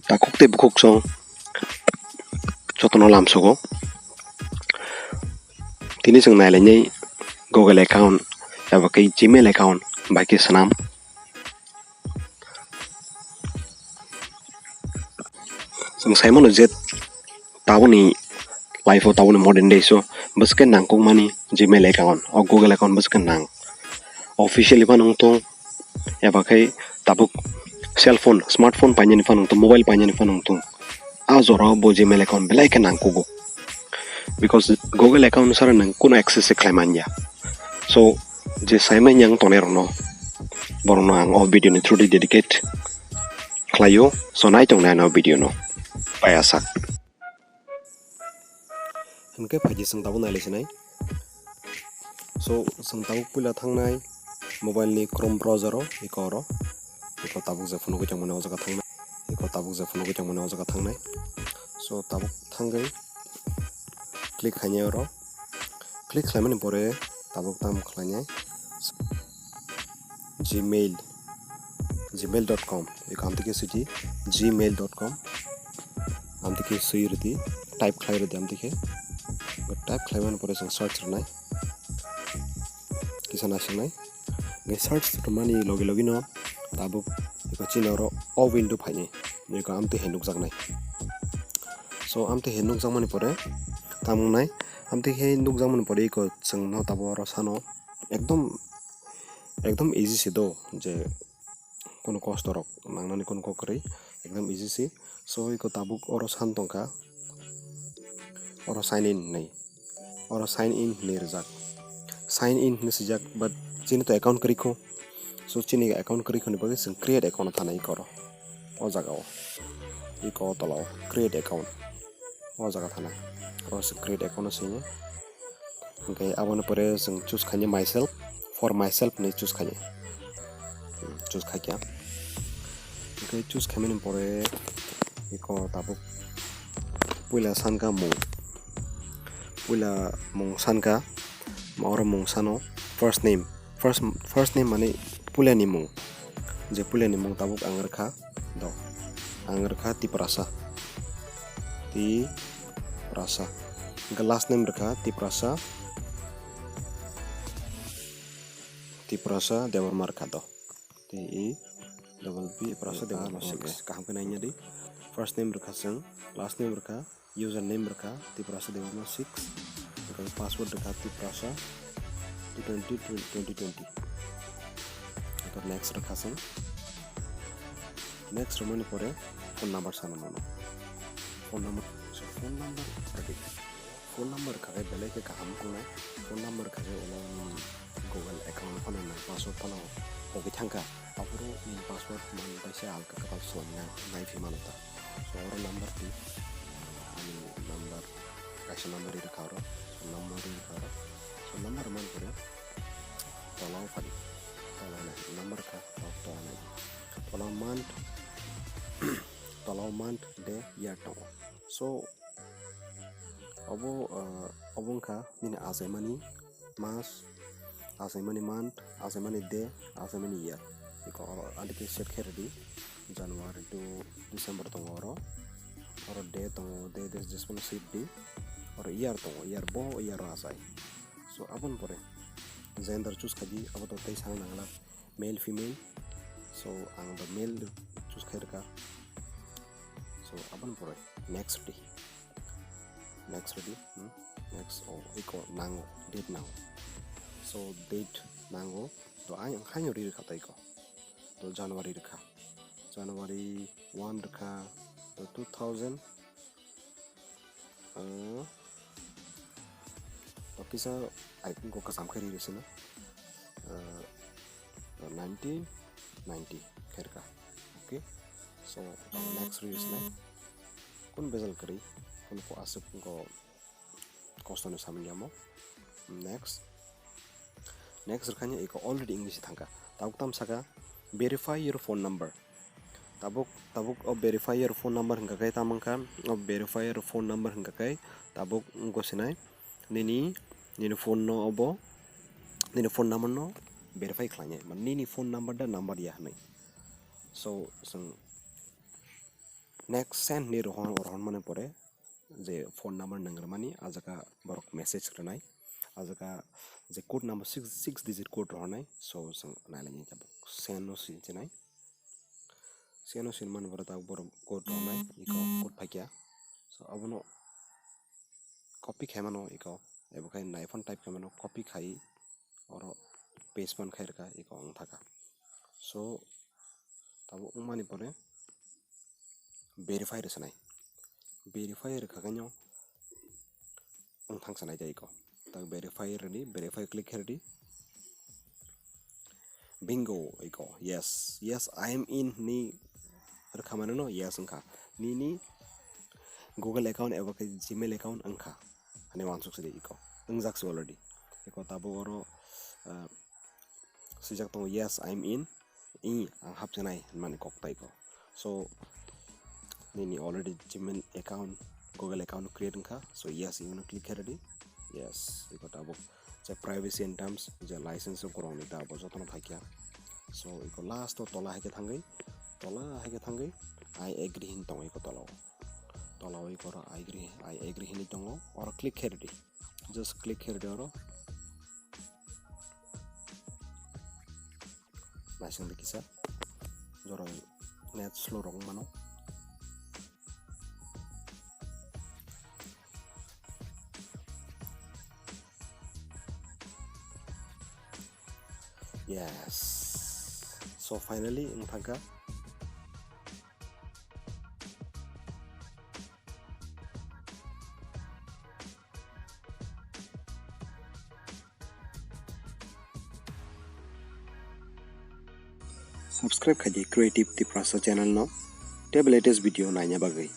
takuk te bukuk song jotono lamsogo tini sing nailenya Google account eba kai Gmail account baki sanam sing Simon jet tawni life tawni modern day so basken nangkukmani Gmail account or Google account basken nang officially panung tong eba kai tabuk cell phone smartphone panjani panung tong mobile panjani panung tong azora bo Gmail account belaikjeno nangkugo because Google account sara nang kuno access klaimanya so je Simon yang tonerono borono ang of video ni truly dedicate klayo so nai tong na video no payasak hingke phaji sing tabu nai lesinai so sing tabu pula thangnai mobile ni Chrome browser ro iko tabu je phone ko jangmane o jaga thangnai iko tabu je phone ko jangmane o jaga thangnai so tabu thangai click khaine ro click khlaimani pore tabu tam khlainai gmail.com iko amtike suji gmail.com amtike suirdi type khlairdi amtike type khlaimani pore sing search rnai kisana sinai ngai search rmani logi no tabu iko chinoro o window phaine iko amte henuk jagnai so amte henuk jangmani pore tamungnai amte henuk jangmani pore iko singno tabu ro sano एकदम easy si do je kono cost rok nangnani kono kokri एकदम easy si so iko tabuk oro san tongka oro sign in nei oro sign in nei rejak sign in ni sijak but chini to account kriko so chini account kriko ni bagi sing create account thanai koro o jaga o iko tolo create account o jaga thana ro sing create account sini okay abone pore sing choose khani myself for myself ni choose khani choose khakya okay choose khamini pore iko tabuk puila sanka mung sanka maor mung sano first name mane pulani mung je pulani mung tabuk angarkha do angarkha TIPRASA the last name rakha TIPRASA dewa marka do TIPRASA dewa marka kaham kenanya di first name rakha sing last name rakha username rakha TIPRASA dewa 6 rakha password rakha TIPRASA 2020 atau next rakha sing next romani pore phone number sana mono phone number kare belaike kaham kuna phone number kare olong Google account phone na password phano ogi thangka apuro ni password man paisa alka kapal sonna nai fi manata so oro number ti ani number kaisa number ira kharo so number man pore tolong phadi tolong na number ka tolong month de year to so obongka nini azemani mas azemani month azemani day azemani year iko andike set khairidi January to December tongoro or day tongo day this just one sheet di or year tongo year asai so abon pore gender choose kaji abo to tai sang nangla male female so ang the male choose khairka so abon pore next oh iko nango date nango so date nango to ang khanyo ri kha tai ko to January rekha January 1 rekha to 2000 okisa I think ko kasam khari resina 1990 khairka okay so next reads na kun bezal kari kun ko asap ko kosto no samyamo next rekhanya iko already English thangka tabuk tam saka verify your phone number tabuk of verify your phone number hingga kai tamangka of verify your phone number hingga kai tabuk ngosinai nini phone no obo nini phone number no verify khlanya man nini phone number da number ya hanai so next send ni rohon mane pore je phone number nangrmani ajaka borok message rwnai ajaka je code number 6 digit code rohnai so sing nailani tabuk send no si jenai send no sin man borok borok code rohnai iko code phakya so abono copy khaimano iko ebo khai iphone type khaimano copy khai oro paste ban khairka iko thaka so tabo ungmani pore verify rwsanai verify rwkhakanyo wngthang sanai jai iko tak verify ready verify click ready bingo iko yes I am in ni rwkhamani no yes wngkha ni Google account eba Gmail account angkha hani wansuk sidi iko wngjakse already iko tabo oro sijak tongo yes I am in ang hapjanai mani kokta iko so nini already Gmail account Google account create angkha so yes you click ready yes iko tabo je privacy and terms je license korong ni tabo jotono phakya so iko last to tola hake thangai I agree hin tongo iko tolao iko I agree hin tongo or click ready just click ready oro masing dikisa joro net slow rong mano yes so finally ngthangka subscribe khaidi creative TIPRASA channel no table latest video naina bagwi